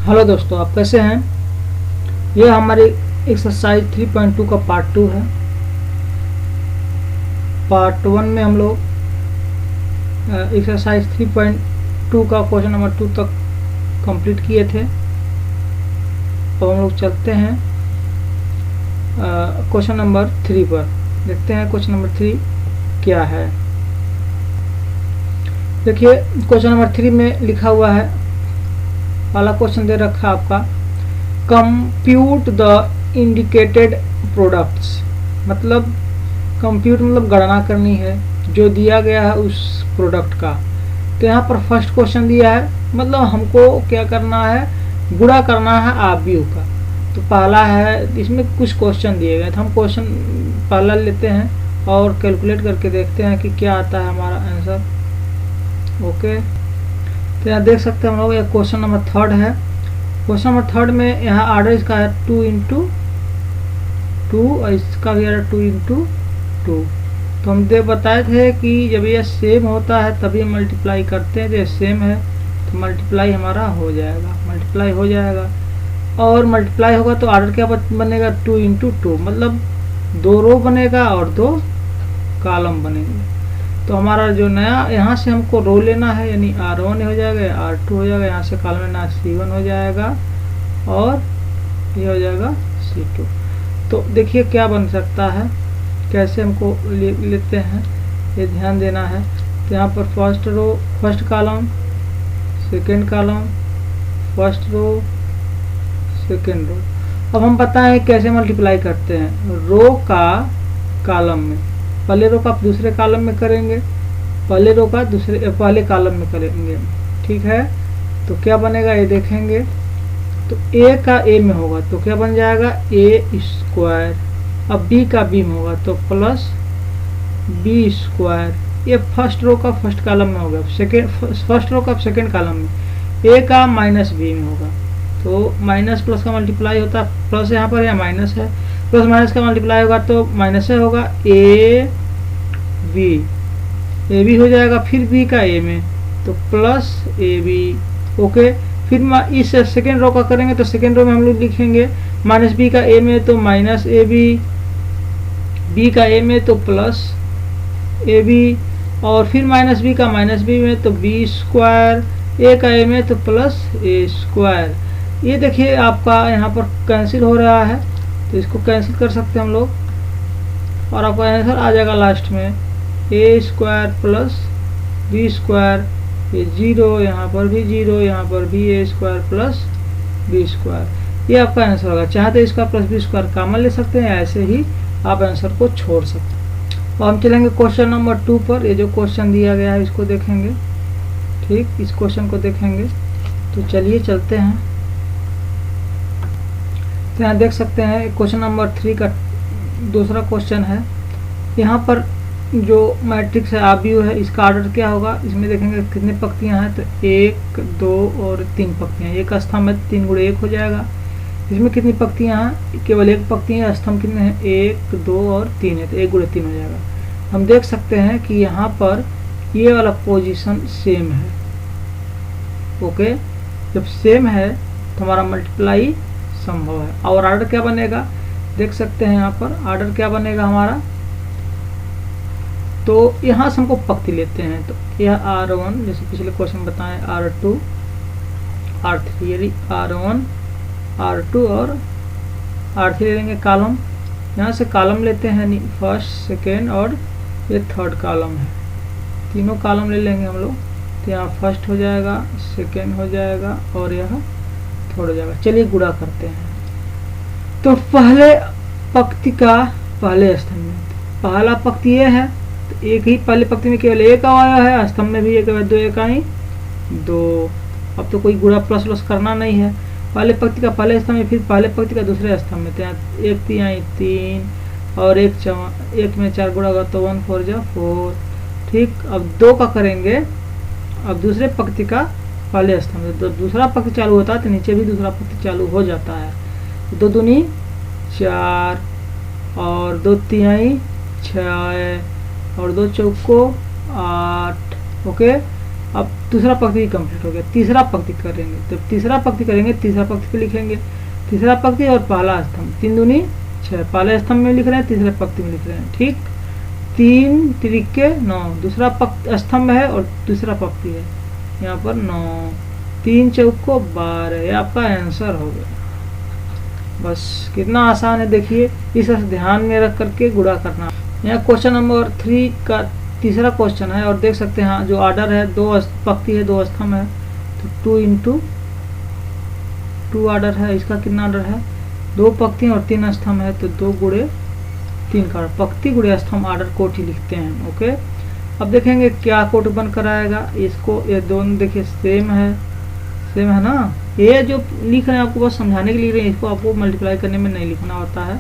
Hello दोस्तों, आप कैसे हैं। यह हमारी एक्सरसाइज 3.2 का पार्ट 2 है। पार्ट 1 में हम लोग एक्सरसाइज 3.2 का क्वेश्चन नंबर 2 तक कंप्लीट किए थे। अब हम लोग चलते हैं क्वेश्चन नंबर 3 पर। देखते हैं क्वेश्चन नंबर 3 क्या है। देखिए, क्वेश्चन नंबर 3 में लिखा हुआ है, पहला क्वेश्चन दे रखा आपका, कंप्यूट द इंडिकेटेड प्रोडक्ट्स। मतलब कंप्यूट मतलब गणना करनी है जो दिया गया है उस प्रोडक्ट का। तो यहाँ पर फर्स्ट क्वेश्चन दिया है, मतलब हमको क्या करना है, गुणा करना है आव्यूह का। तो पहला है, इसमें कुछ क्वेश्चन दिए गए, तो हम क्वेश्चन पहला लेते हैं और कैलकुलेट करके देखते हैं कि क्या आता है हमारा आंसर। ओके, तो यहाँ देख सकते हैं हम लोग, ये क्वेश्चन नंबर 3 है। क्वेश्चन नंबर 3 में यहाँ आर्डर इसका है 2 इंटू 2 और इसका भी है 2 इंटू 2। तो हम बताए थे कि जब ये सेम होता है तभी मल्टीप्लाई करते हैं। जब सेम है तो मल्टीप्लाई हमारा हो जाएगा, मल्टीप्लाई हो जाएगा। और मल्टीप्लाई होगा तो आर्डर क्या बनेगा, 2 इंटू 2, मतलब 2 रो बनेगा और 2 कॉलम बनेंगे। तो हमारा जो नया यहाँ से हमको रो लेना है, यानी R1 हो जाएगा, R2 हो जाएगा, यहाँ से कॉलम लेना C1 हो जाएगा और ये हो जाएगा C2। तो देखिए क्या बन सकता है, कैसे हमको लेते हैं, ये ध्यान देना है। तो यहाँ पर first row, first column, second column, first row, second row. अब हम बताएं कैसे मल्टीप्लाई करते हैं। रो का कॉलम में, पहले रो का दूसरे कॉलम में करेंगे, पहले रो का दूसरे पहले कॉलम में करेंगे, ठीक है। तो क्या बनेगा ये देखेंगे। तो ए का ए में होगा तो क्या बन जाएगा, ए स्क्वायर। अब बी का बी में होगा तो प्लस बी स्क्वायर। ये फर्स्ट रो का फर्स्ट कॉलम में होगा, सेकेंड फर्स्ट रो का सेकेंड कॉलम में। ए का माइनस बी में होगा तो माइनस प्लस का मल्टीप्लाई होता है, प्लस यहाँ पर या माइनस है, प्लस माइनस का मल्टीप्लाई होगा तो माइनस से होगा, ए बी हो जाएगा। फिर बी का ए में तो प्लस ए बी। ओके, फिर इस सेकेंड रो का करेंगे तो सेकेंड रो में हम लोग लिखेंगे माइनस बी का ए में तो माइनस ए बी का ए में तो प्लस ए बी, और फिर माइनस बी का माइनस बी में तो बी स्क्वायर, ए का ए में तो प्लस ए स्क्वायर। ये देखिए आपका यहाँ पर कैंसिल हो रहा है तो इसको कैंसिल कर सकते हैं हम लोग और आपका आंसर आ जाएगा लास्ट में ए स्क्वायर प्लस बी स्क्वायर। ये 0, यहाँ पर भी 0, यहाँ पर भी ए स्क्वायर प्लस बी स्क्वायर। ये आपका आंसर होगा। चाहे तो इसका प्लस बी स्क्वायर कॉमन ले सकते हैं, ऐसे ही आप आंसर को छोड़ सकते हैं। और हम चलेंगे क्वेश्चन नंबर 2 पर। ये जो क्वेश्चन दिया गया है इसको देखेंगे, ठीक, इस क्वेश्चन को देखेंगे। तो चलिए चलते हैं। तो यहाँ देख सकते हैं क्वेश्चन नंबर 3 का दूसरा क्वेश्चन है। यहाँ पर जो मैट्रिक्स है आव्यूह है, इसका ऑर्डर क्या होगा, इसमें देखेंगे कितने पंक्तियाँ हैं। तो 1, 2 और 3 पंक्तियाँ। एक स्तंभ है 3 गुणे 1 हो जाएगा। इसमें कितनी पंक्तियाँ हैं, केवल एक पंक्ति है। स्तंभ कितने हैं, 1, 2 और 3 है तो 1 गुणे 3 हो जाएगा। हम देख सकते हैं कि यहाँ पर ये वाला पोजीशन सेम है। ओके, जब सेम है तो हमारा मल्टीप्लाई संभव है। और ऑर्डर क्या बनेगा, देख सकते हैं यहाँ पर ऑर्डर क्या बनेगा हमारा। तो यहाँ से हमको पंक्ति लेते हैं। तो यह R1, जैसे पिछले क्वेश्चन बताएं, R2, R3, यानी R1, R2 और R3 ले लेंगे कॉलम। यहाँ से कॉलम लेते हैं, फर्स्ट, सेकेंड और ये थर्ड कॉलम है, तीनों कॉलम ले लेंगे हम लोग। तो यहाँ फर्स्ट हो जाएगा, सेकेंड हो जाएगा और यह थर्ड हो जाएगा। चलिए गुणा करते हैं। तो पहले पंक्ति का पहले स्तंभ में पहला पंक्ति ये है तो एक ही पहले पंक्ति में केवल एक आया है, स्तंभ में भी एक, 2 एक आई 2। अब तो कोई गुणा प्लस करना नहीं है। पहले पंक्ति का पहले स्तंभ में, फिर पहले पंक्ति का दूसरे स्तंभ में। तो यहाँ 1 3 आई 3 और 1 में 4 गुणा होगा तो 1 4 जा 4, ठीक। अब 2 का करेंगे, अब दूसरे पंक्ति का पहले स्तंभ में। तो दूसरा पंक्ति चालू होता है तो नीचे भी दूसरा पंक्ति चालू हो जाता है। 2 दूनी 4 और 2 तिहाई 6 और 2 चौको 8। ओके, अब दूसरा पंक्ति कंप्लीट हो गया, तीसरा पंक्ति करेंगे। तो तीसरा पंक्ति करेंगे, तीसरा पंक्ति पे लिखेंगे तीसरा पंक्ति और पहला स्तंभ, 3 दूनी 6, पहले स्तंभ में लिख रहे हैं, तीसरे पंक्ति में लिख रहे हैं। ठीक, 3 त्रिके 9, दूसरा स्तंभ है और दूसरा पंक्ति है, यहाँ पर 9, 3 चौको 12, ये आपका आंसर हो गया। बस कितना आसान है देखिए, इस ध्यान में रख करके गुणा करना। यहाँ क्वेश्चन नंबर 3 का तीसरा क्वेश्चन है और देख सकते हैं जो ऑर्डर है, 2 पंक्ति है 2 स्तंभ है, तो 2 इंटू 2 ऑर्डर है। इसका कितना ऑर्डर है, 2 पंक्ति और 3 स्तंभ है, तो 2 गुणे 3 का पंक्ति गुणे स्तंभ ऑर्डर कोटि लिखते हैं। ओके, अब देखेंगे क्या कोट बन कर आएगा। इसको ये दोनों देखिए सेम है ना, ये जो लिख रहे हैं आपको बस समझाने के लिए लिख रहे हैं, इसको आपको मल्टीप्लाई करने में नहीं लिखना होता है।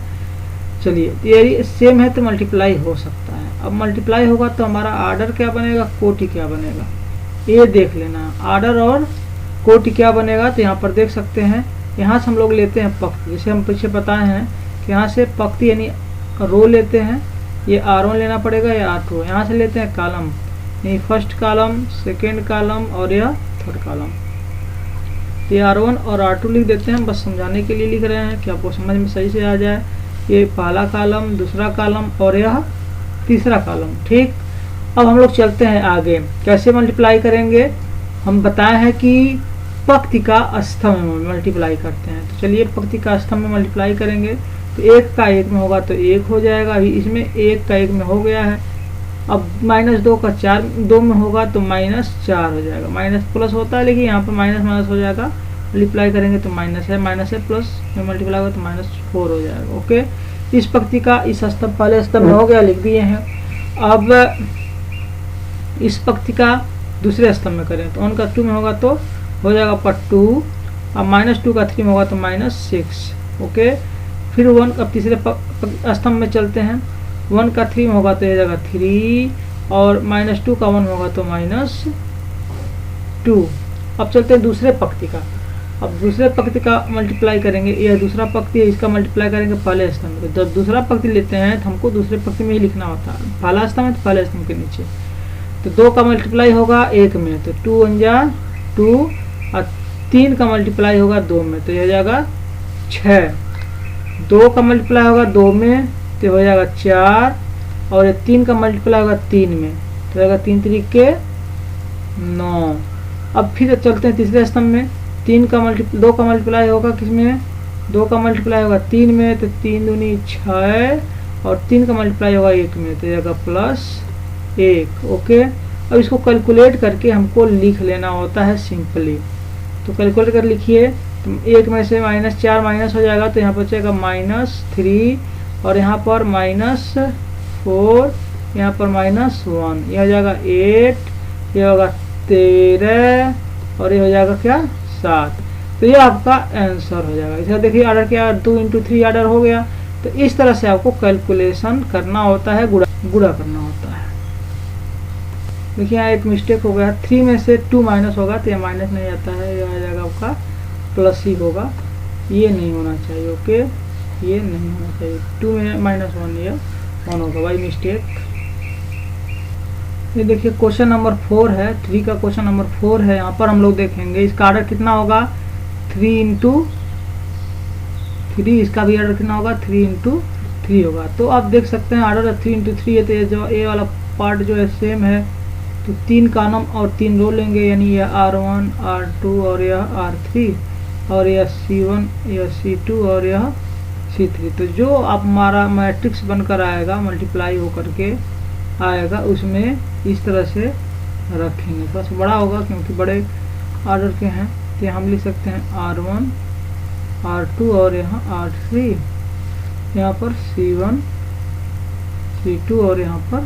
चलिए, ये सेम है तो मल्टीप्लाई हो सकता है। अब मल्टीप्लाई होगा तो हमारा आर्डर क्या बनेगा, कोटि क्या बनेगा, ये देख लेना। आर्डर और कोटि क्या बनेगा, तो यहाँ पर देख सकते हैं, यहाँ से हम लोग लेते हैं पंक्ति, जैसे हम पीछे बताए हैं कि यहाँ से पंक्ति यानी रो लेते हैं, ये R1 लेना पड़ेगा या R2। यहाँ से लेते हैं कॉलम, यानी फर्स्ट कॉलम, सेकेंड कॉलम और यह थर्ड कॉलम। ये R1 और R2 लिख देते हैं, बस समझाने के लिए लिख रहे हैं कि आपको समझ में सही से आ जाए। ये पहला कॉलम, दूसरा कॉलम और यह तीसरा कॉलम। ठीक, अब हम लोग चलते हैं आगे, कैसे मल्टीप्लाई करेंगे। हम बताए हैं कि पंक्ति का स्तंभ में मल्टीप्लाई करते हैं, तो चलिए पंक्ति का स्तंभ में मल्टीप्लाई करेंगे। तो 1 का 1 में होगा तो 1 हो जाएगा, अभी इसमें 1 का 1 में हो गया है। अब -2 का 2 में होगा तो -4 हो जाएगा। माइनस प्लस होता है लेकिन यहाँ पर माइनस हो जाएगा, मल्टीप्लाई करेंगे तो माइनस है प्लस में मल्टीप्लाई होगा तो -4 हो जाएगा। ओके, इस पंक्ति का इस स्तंभ पहले स्तंभ में हो गया, लिख दिए हैं। अब इस पंक्ति का दूसरे स्तंभ में करें तो 1 का 2 में होगा तो हो जाएगा पर 2, अब -2 का 3 में होगा तो -6। ओके, फिर 1 अब तीसरे स्तंभ में चलते हैं, 1 का 3 में होगा तो ये जाएगा 3 और -2 का 1 में होगा तो -2। अब चलते हैं दूसरे पंक्ति का। अब दूसरे पंक्ति का मल्टीप्लाई करेंगे, यह दूसरा पंक्ति है, इसका मल्टीप्लाई करेंगे पहले स्तंभ में। जब दूसरा पंक्ति लेते हैं तो हमको दूसरे पंक्ति में ही लिखना होता है, पहला स्तंभ है तो पहले स्तंभ के नीचे। तो 2 का मल्टीप्लाई होगा 1 में तो 2 1 जा 2 और 3 का मल्टीप्लाई होगा 2 में तो यह जाएगा 6। 2 का मल्टीप्लाई होगा 2 में तो हो जाएगा 4 और 3 का मल्टीप्लाई होगा 3 में तो जाएगा 3 त्रिके 9। अब फिर चलते हैं तीसरे स्तंभ में, 2 का मल्टीप्लाई होगा किसमें, 2 का मल्टीप्लाई होगा 3 में तो 3 दूनी 6 और 3 का मल्टीप्लाई होगा 1 में तो जाएगा +1। ओके, अब इसको कैलकुलेट करके हमको लिख लेना होता है सिंपली। तो कैलकुलेट कर लिखिए, तो 1 में से -4 माइनस हो जाएगा तो यहाँ पर बचेगा -3 और यहाँ पर -4, यहाँ पर -1, यह हो जाएगा 8, यह होगा 13 और ये हो जाएगा क्या 7। तो ये आपका आंसर हो जाएगा। इसे देखिए ऑर्डर क्या 2 × 3 ऑर्डर हो गया। तो इस तरह से आपको कैलकुलेशन करना होता है, गुणा करना होता है। देखिए यहाँ एक मिस्टेक हो गया, 3 में से 2 माइनस होगा तो ये माइनस नहीं आता है, यह आ जाएगा आपका प्लस ही होगा, ये नहीं होना चाहिए। ओके, ये नहीं होना चाहिए, 2 में -1 ये 1 होगा, बाई मिस्टेक। ये देखिए क्वेश्चन नंबर 4 है, 3 का क्वेश्चन नंबर 4 है। यहाँ पर हम लोग देखेंगे इसका ऑर्डर कितना होगा 3 × 3, इसका भी ऑर्डर कितना होगा 3 × 3 होगा। तो आप देख सकते हैं ऑर्डर 3 × 3 है, तो ये जो ए वाला पार्ट जो है सेम है, तो 3 कॉलम और 3 रो लेंगे, यानी यह R1 R2 और यह R3 और यह C1 यह C2 और यह C3। तो जो आप हमारा मैट्रिक्स बनकर आएगा मल्टीप्लाई होकर के आएगा उसमें इस तरह से रखेंगे। बस बड़ा होगा क्योंकि बड़े ऑर्डर के हैं, तो हम लिख सकते हैं R1 R2 और यहाँ R3, यहाँ पर C1 C2 और यहाँ पर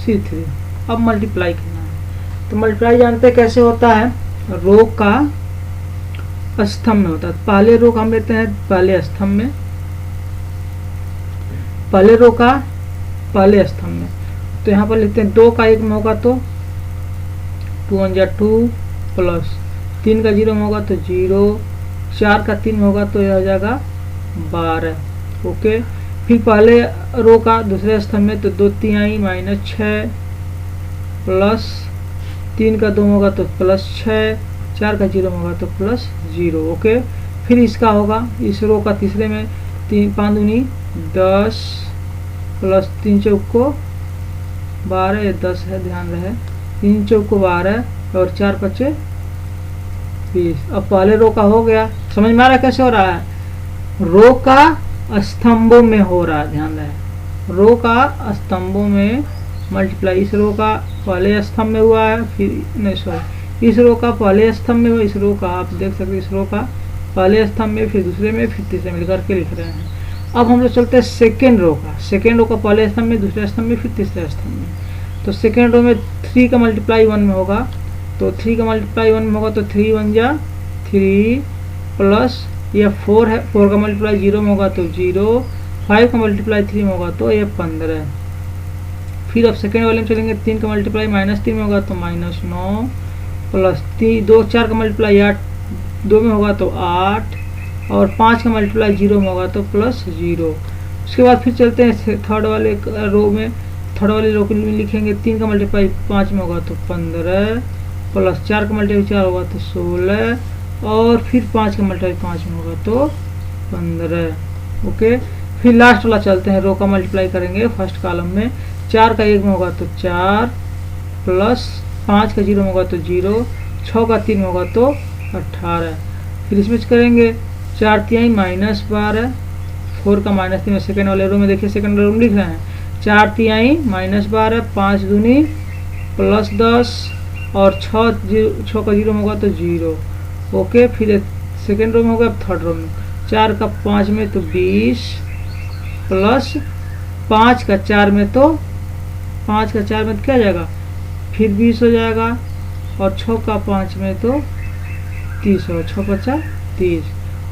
C3। अब मल्टीप्लाई करना है, तो मल्टीप्लाई जानते हैं कैसे होता है, रो का स्तंभ में होता है। पहले रो का हम लेते हैं पहले स्तंभ में, पहले रो का पहले स्तंभ में, तो यहाँ पर लिखते हैं 2 का 1 में होगा तो 2 1 जा 2 प्लस 3 का 0 में होगा तो 0, 4 का 3 में होगा तो यह हो जाएगा 12। ओके, फिर पहले रो का दूसरे स्तंभ में तो 2 3 -6 प्लस 3 का 2 होगा तो +6, 4 का 0 होगा तो +0। ओके, फिर इसका होगा इस रो का तीसरे में 3 5 दूनी 10 प्लस 3 चौको 12, ये 10 है ध्यान रहे, 3 चौको 12 और 4 पचे 20। अब पहले रो का हो गया, समझ में आ रहा है कैसे हो रहा है? रो का स्तंभों में हो रहा है, ध्यान रहे, रो का स्तंभों में मल्टीप्लाई। इस रो का पहले स्तंभ में हुआ है, फिर नहीं सॉरी, इस रो का पहले स्तंभ में हुआ, इस रो का आप देख सकते हैं, इस रो का पहले स्तंभ में, फिर दूसरे में, फिर तीसरे में करके लिख रहे हैं। अब हम लोग चलते हैं सेकेंड रो का। सेकेंड रो का पहले स्तंभ में, दूसरे स्तंभ में, फिर तीसरे स्तंभ में। तो सेकेंड रो में 3 का मल्टीप्लाई 1 में होगा, तो 3 का मल्टीप्लाई 1 में होगा तो 3 1 जा 3 प्लस ये 4 है, 4 का मल्टीप्लाई 0 में होगा तो 0, 5 का मल्टीप्लाई 3 में होगा तो ये 15। फिर अब सेकेंड वाले में चलेंगे, 3 का मल्टीप्लाई -3 में होगा तो -9 प्लस 2 4 का मल्टीप्लाई 8 2 में होगा तो 8 और 5 का मल्टीप्लाई 0 में होगा तो +0। उसके बाद फिर चलते हैं थर्ड वाले रो में। थर्ड वाले रो में लिखेंगे 3 का मल्टीप्लाई 5 में होगा तो 15 प्लस 4 का मल्टीप्लाई 4 होगा तो 16 और फिर 5 का मल्टीप्लाई 5 में होगा तो 15। ओके, फिर लास्ट वाला चलते हैं, रो का मल्टीप्लाई करेंगे फर्स्ट कॉलम में। 4 का 1 में होगा तो 4 प्लस 5 का 0 में होगा तो 0, 6 का 3 में होगा तो 18। फिर इसमें करेंगे 4 तिहाई -12, 4 का -3 में सेकेंड वाले रो में देखिए, सेकेंड रो में लिख रहे हैं 4 तिहाई -12, 5 दूनी +10 और 6 का 0 में होगा तो 0। ओके, फिर सेकेंड रो में होगा, थर्ड रो में 4 का 5 में तो 20 प्लस 5 का 4 में तो क्या जाएगा, फिर 20 हो जाएगा और 6 का 5 में तो 30 हो, 6 5 30।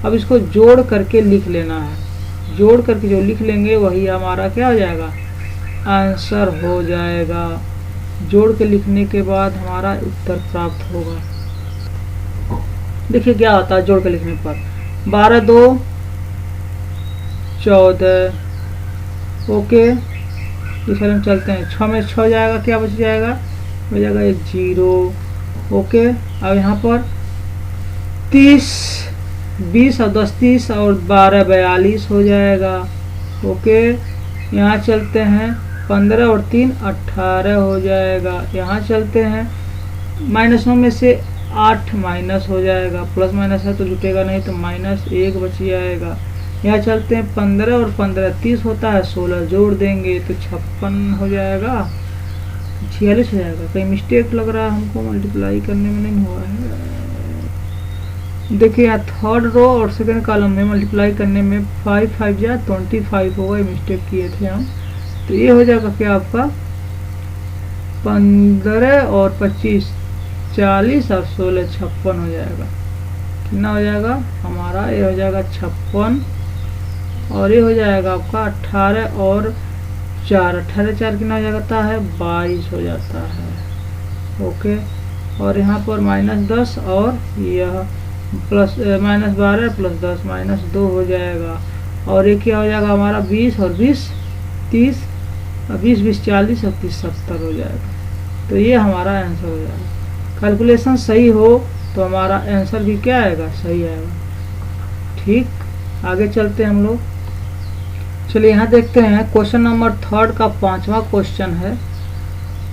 अब इसको जोड़ करके लिख लेना है, जोड़ करके जो लिख लेंगे वही हमारा क्या हो जाएगा, आंसर हो जाएगा। जोड़ के लिखने के बाद हमारा उत्तर प्राप्त होगा। देखिए क्या होता है जोड़ के लिखने पर, 12 2 14। ओके, इस वाले में चलते हैं, 6 में 6 जाएगा, क्या बच जाएगा, हो जाएगा एक 0। ओके, अब यहाँ पर 30 20 और 10 30 और 12 42 हो जाएगा। ओके, यहाँ चलते हैं 15 और 3 18 हो जाएगा। यहाँ चलते हैं -9 में से 8 माइनस हो जाएगा, प्लस माइनस है तो जुटेगा नहीं तो -1 बच जाएगा। यहाँ चलते हैं 15 और 15 30 होता है, 16 जोड़ देंगे तो 56 हो जाएगा, 46 हो जाएगा। कहीं मिस्टेक लग रहा है हमको, मल्टीप्लाई करने में नहीं हुआ है। देखिए यहाँ थर्ड रो और सेकंड कॉलम में मल्टीप्लाई करने में 5 5 जा 25 होगा, ये मिस्टेक किए थे हम। तो ये हो जाएगा क्या आपका 15 और 25 40 और 16 56 हो जाएगा। कितना हो जाएगा हमारा, ये हो जाएगा 56 और ये हो जाएगा आपका 18 और 4 18 4 कितना हो जाता है 22 हो जाता है। ओके, और यहाँ पर -10 और यह प्लस -12 प्लस 10 -2 हो जाएगा। और ये क्या हो जाएगा हमारा 20 और 20 30 और 20 20 40 और 30 70 हो जाएगा। तो ये हमारा आंसर हो जाएगा। कैलकुलेशन सही हो तो हमारा आंसर भी क्या आएगा, सही आएगा। ठीक, आगे चलते हैं हम लोग। चलिए यहाँ देखते हैं क्वेश्चन नंबर थर्ड का 5वां क्वेश्चन है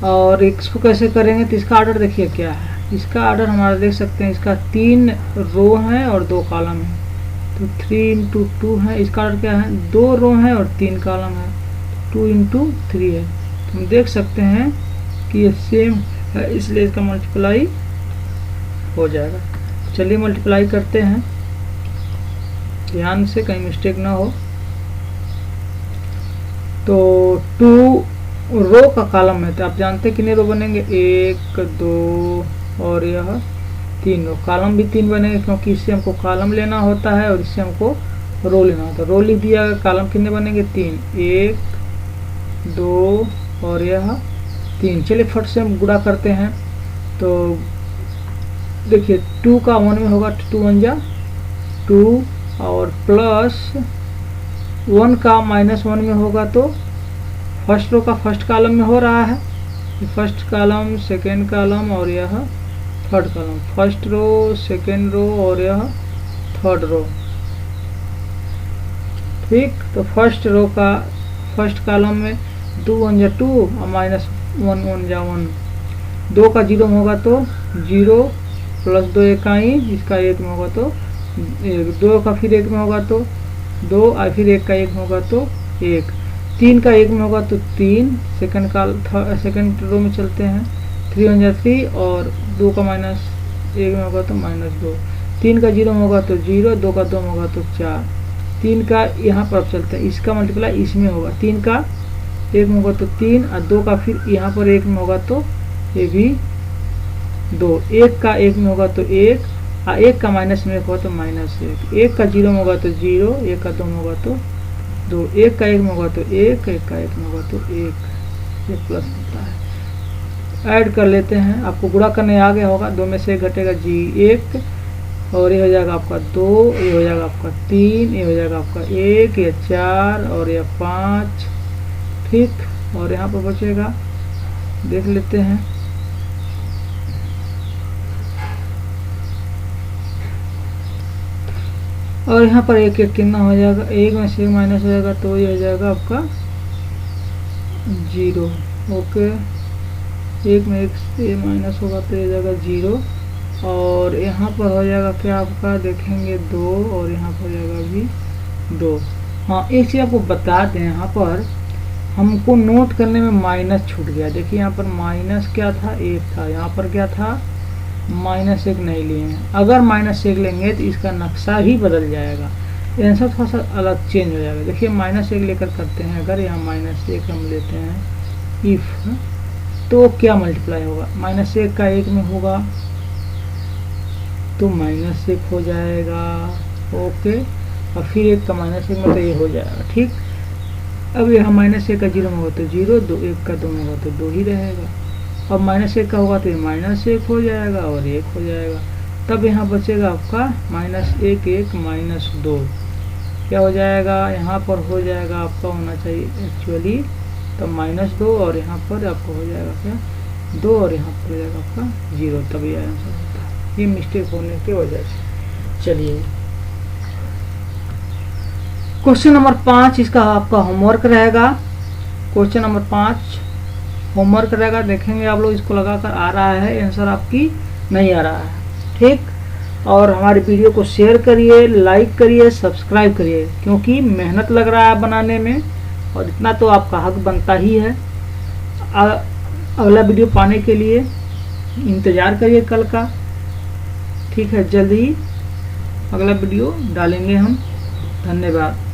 और इसको कैसे करेंगे। तो इसका ऑर्डर देखिए क्या है। इसका ऑर्डर हमारा देख सकते हैं, इसका 3 रो हैं और 2 कॉलम है, तो 3 × 2 है। इसका ऑर्डर क्या है, 2 रो है और 3 कॉलम है, 2 × 3 है। तो हम देख सकते हैं कि ये सेम है, इसलिए इसका मल्टीप्लाई हो जाएगा। चलिए मल्टीप्लाई करते हैं, ध्यान से कहीं मिस्टेक ना हो। तो 2 रो का कॉलम है, तो आप जानते हैं कितने रो बनेंगे, 1 2 और यह 3 रो। कॉलम भी 3 बनेंगे क्योंकि इससे हमको कॉलम लेना होता है और इससे हमको रो लेना होता है। रो लिख दिया, कॉलम कितने बनेंगे 3, 1 2 और यह 3। चलिए फट से हम गुणा करते हैं। तो देखिए 2 का 1 में होगा, 2 1 जा 2 और प्लस 1 का -1 में होगा, तो फर्स्ट रो का फर्स्ट कॉलम में हो रहा है फर्स्ट कॉलम, सेकेंड कॉलम और यह third column, first row, second row और यह थर्ड रो। ठीक, तो फर्स्ट रो का फर्स्ट कॉलम में 2 1 जा 2 और -1 1 जा 1, 2 का 0 में होगा तो 0 प्लस 2 1 का ही, इसका 1 में होगा तो 1, 2 का फिर 1 में होगा तो 2 और फिर 1 का 1 में होगा तो 1, 3 का 1 में होगा तो 3, सेकंड रो में चलते हैं, 3 1 जा 3 और 2 का -1 में होगा तो -2, 3 का 0 में होगा तो 0, 2 का 2 में होगा तो 4, 3 का यहाँ पर अब चलते हैं, इसका मल्टीप्लाई इसमें होगा, 3 का 1 में होगा तो 3 और 2 का फिर यहाँ पर 1 में होगा तो ये भी 2, 1 का 1 में होगा तो 1 और 1 का माइनस में होगा तो -1, 1 का 0 में होगा तो 0, 1 का 2 में होगा तो 2, 1 का 1 में होगा तो 1, 1 का 1 में होगा तो 1, ये प्लस होता है। ऐड कर लेते हैं, आपको गुणा करने आ गया होगा, 2 में से 1 घटेगा G1 और ये हो जाएगा आपका 2, ये हो जाएगा आपका 3, ये हो जाएगा आपका 1, ये 4 और ये 5। ठीक, और यहाँ पर बचेगा, देख लेते हैं, और यहाँ पर 1 1 कितना हो जाएगा, 1 में से 1 माइनस हो जाएगा तो ये हो जाएगा आपका 0। ओके, 1 में 1 से माइनस होगा तो ये हो जाएगा 0 और यहाँ पर हो जाएगा क्या आपका, देखेंगे 2 और यहाँ पर हो जाएगा भी 2। हाँ, एक चीज़ आपको बता दें, यहाँ पर हमको नोट करने में माइनस छूट गया। देखिए यहाँ पर माइनस क्या था, 1 था, यहाँ पर क्या था, -1 नहीं लिए हैं। अगर -1 लेंगे तो इसका नक्शा ही बदल जाएगा, आंसर थोड़ा सा अलग चेंज हो जाएगा। देखिए -1 लेकर करते हैं, अगर यहाँ -1 हम लेते हैं इफ, तो क्या मल्टीप्लाई होगा, -1 का 1 में होगा तो -1 हो जाएगा। ओके, और फिर 1 का -1 में तो ये हो जाएगा। ठीक, अब यहाँ -1 का 0 में होगा तो 0, 2 1 का 2 में होगा तो 2 ही रहेगा, अब -1 का होगा तो ये -1 हो जाएगा और 1 हो जाएगा, तब यहाँ बचेगा आपका -1 1 -2, क्या हो जाएगा, यहाँ पर हो जाएगा आपका होना चाहिए एक्चुअली तो -2 और यहाँ पर आपको हो जाएगा क्या 2 और यहाँ पर हो जाएगा आपका 0, तब ये आंसर होता है। ये मिस्टेक होने की वजह से। चलिए क्वेश्चन नंबर 5 इसका आपका होमवर्क रहेगा। क्वेश्चन नंबर 5 होमवर्क रहेगा, देखेंगे आप लोग इसको लगाकर आ रहा है आंसर आपकी नहीं आ रहा है। ठीक, और हमारी वीडियो को शेयर करिए, लाइक करिए, सब्सक्राइब करिए, क्योंकि मेहनत लग रहा है बनाने में और इतना तो आपका हक बनता ही है। अगला वीडियो पाने के लिए इंतज़ार करिए कल का। ठीक है, जल्द ही अगला वीडियो डालेंगे हम। धन्यवाद।